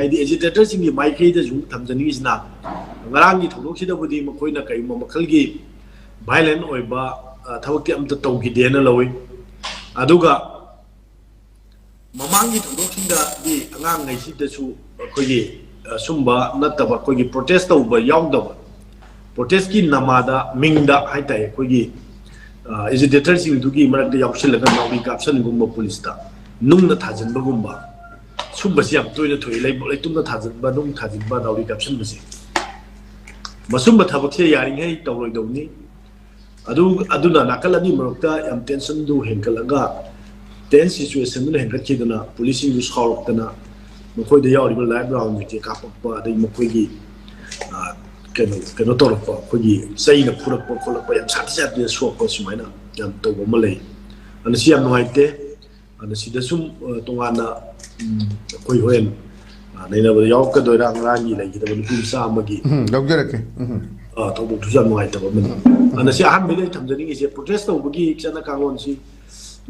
ꯍꯥꯏꯗꯤ ꯑꯦꯖꯤꯇꯦꯇꯔꯁꯤꯡꯒꯤ ꯃꯥꯏꯀꯩꯗꯁꯨ ꯊꯝꯖꯅꯤꯡꯉꯤꯁꯤꯅ ꯉꯔꯥꯡꯒꯤ ꯊꯧꯗꯣꯛꯁꯤꯗꯕꯨꯗꯤ ꯃꯈꯣꯏꯅ ꯀꯔꯤꯒꯨꯝꯕ ꯃꯈꯜꯒꯤ ꯚꯥꯏꯂꯦꯟ ꯑꯣꯏꯕ ꯊꯕꯛꯇꯤ ꯑꯝꯇ ꯇꯧꯈꯤꯗꯦꯅ ꯂꯧꯏ ꯑꯗꯨꯒ ꯃꯃꯥꯡꯒꯤ ꯊꯧꯗꯣꯛꯁꯤꯡꯗꯗꯤ ꯑꯉꯥꯡꯉꯩꯁꯤꯗꯁꯨ ꯑꯩꯈꯣꯏꯒꯤ ꯁꯨꯝꯕ ꯅꯠꯇꯕ ꯑꯩꯈꯣꯏꯒꯤ ꯄ꯭ꯔꯣꯇꯦꯁ ꯇꯧꯕ ꯌꯥꯎꯗꯕ ꯄ꯭ꯔꯣꯇꯦꯁꯀꯤ ꯅꯃꯥꯗ ꯃꯤꯡꯗ ꯍꯥꯏꯇꯥꯔꯦ ꯑꯩꯈꯣꯏꯒꯤ ꯑꯦꯖꯤꯇꯦꯇꯔꯁꯤꯡꯗꯨꯒꯤ ꯃꯔꯛꯇ ꯌꯥꯎꯁꯤꯜꯂꯒ ꯅꯥꯎꯔꯤ ꯀꯥꯞꯁꯟꯒꯨꯝꯕ ꯄꯨꯂꯤꯁꯇ ꯅꯨꯡꯅ ꯊꯥꯖꯤꯟꯕꯒꯨꯝꯕ ꯁꯨꯝꯕꯁꯤ ꯌꯥꯝ ꯇꯣꯏꯅ ꯊꯣꯛꯏ ꯂꯩꯇꯨꯝꯅ ꯊꯥꯖꯤꯟꯕ ꯅꯨꯡ ꯊꯥꯖꯤꯟꯕ ꯅꯥꯎꯔꯤ ꯀꯥꯞꯁꯤꯟꯕꯁꯦ ꯃꯁꯨꯝꯕ ꯊꯕꯛꯁꯦ ꯌꯥꯔꯤꯉꯩ ꯇꯧꯔꯣꯏꯗꯧꯅꯤ ꯑꯗꯨꯅ ꯅꯥꯀꯜ ꯑꯅꯤ ꯃꯔꯛꯇ ꯌꯥꯝ ꯇꯦꯟꯁꯟꯗꯨ ꯍꯦꯟꯒꯠꯂꯒ ꯇꯦꯟꯁ ꯁꯤꯆꯨꯋꯦꯁꯟꯗꯨꯅ ꯍꯦꯟꯒꯠꯈꯤꯗꯅ ꯄꯨꯂꯤꯁꯁꯤꯡꯁꯨ ꯁꯥꯎꯔꯛꯇꯅ ꯃꯈꯣꯏꯗ ꯌꯥꯎꯔꯤꯕ ꯂꯥꯏꯐ ꯔꯥꯎꯟꯁꯦ ꯀꯥꯞꯄꯛꯄ ꯑꯗꯩ ꯃꯈꯣꯏꯒꯤ ꯀꯩꯅꯣ ꯇꯧꯔꯛꯄ ꯑꯩꯈꯣꯏꯒꯤ ꯆꯩꯅ ꯐꯨꯔꯛꯄ ꯈꯣꯠꯂꯛꯄ ꯌꯥꯝ ꯁꯥꯊꯤꯅ ꯁꯣꯛꯄ ꯁꯨꯃꯥꯏꯅ ꯌꯥꯝ ꯇꯧꯕ ꯑꯃ ꯂꯩ ꯑꯗꯨꯅ ꯁꯤ ꯌꯥꯝ ꯅꯨꯡꯉꯥꯏꯇꯦ ꯑꯗꯨꯅ ꯁꯤꯗ ꯁꯨꯝ ꯇꯣꯉꯥꯟꯅ ꯑꯩꯈꯣꯏ ꯍꯣꯔꯦꯟ ꯅꯩꯅꯕꯗ ꯌꯥꯎꯔꯛꯀꯗꯣꯏꯔꯥ ꯉꯔꯥꯡꯒꯤ ꯂꯩꯈꯤꯗꯕ ꯅꯨꯄꯤ ꯃꯆꯥ ꯑꯃꯒꯤ ꯂꯧꯖꯔꯛꯀꯦ ꯊꯧꯗꯣꯛꯇꯨꯁꯨ ꯌꯥꯝ ꯅꯨꯡꯉꯥꯏꯇꯕ ꯑꯃꯅꯤ ꯑꯗꯨꯅ ꯁꯤ ꯑꯍꯥꯟꯕꯗ ꯑꯩ ꯊꯝꯖꯅꯤꯡꯉꯤꯁꯦ ꯄ꯭ꯔꯣꯇꯦꯁ ꯇꯧꯕꯒꯤ ꯆꯠꯅ ꯀꯥꯡꯂꯣꯟꯁꯤ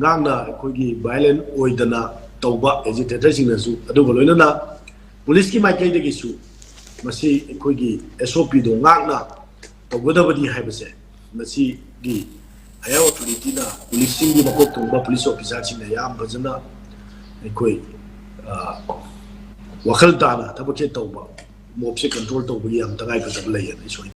ꯉꯥꯡꯅ ꯑꯩꯈꯣꯏꯒꯤ ꯚꯥꯏꯂꯦꯟ ꯑꯣꯏꯗꯅ ꯇꯧꯕ ꯑꯦꯖꯤꯇꯦꯇꯔꯁꯤꯡꯅꯁꯨ ꯑꯗꯨꯒ ꯂꯣꯏꯅꯅ ꯄꯨꯂꯤꯁꯀꯤ ꯃꯥꯏꯀꯩꯗꯒꯤꯁꯨ ꯃꯁꯤ ꯑꯩꯈꯣꯏꯒꯤ SOPꯗꯣ ꯉꯥꯛꯅ ꯇꯧꯒꯗꯕꯅꯤ ꯍꯥꯏꯕꯁꯦ ꯃꯁꯤꯒꯤ ꯍꯥꯏꯌꯔ ꯑꯣꯊꯣꯔꯤꯇꯤꯅ ꯄꯨꯂꯤꯁꯁꯤꯡꯒꯤ ꯃꯀꯣꯛ ꯊꯣꯡꯕ ꯄꯨꯂꯤꯁ ꯑꯣꯐꯤꯁꯥꯔꯁꯤꯡꯅ ꯌꯥꯝ ꯐꯖꯅ ꯑꯩꯈꯣꯏ ꯋꯥꯈꯜ ꯇꯥꯅ ꯊꯕꯛꯁꯦ ꯇꯧꯕ ꯃꯣꯞꯁꯦ ꯀꯟꯇ꯭ꯔꯣꯜ ꯇꯧꯕꯒꯤ ꯌꯥꯝ ꯇꯉꯥꯏꯐꯗꯕ ꯂꯩꯌꯦꯅ ꯑꯩ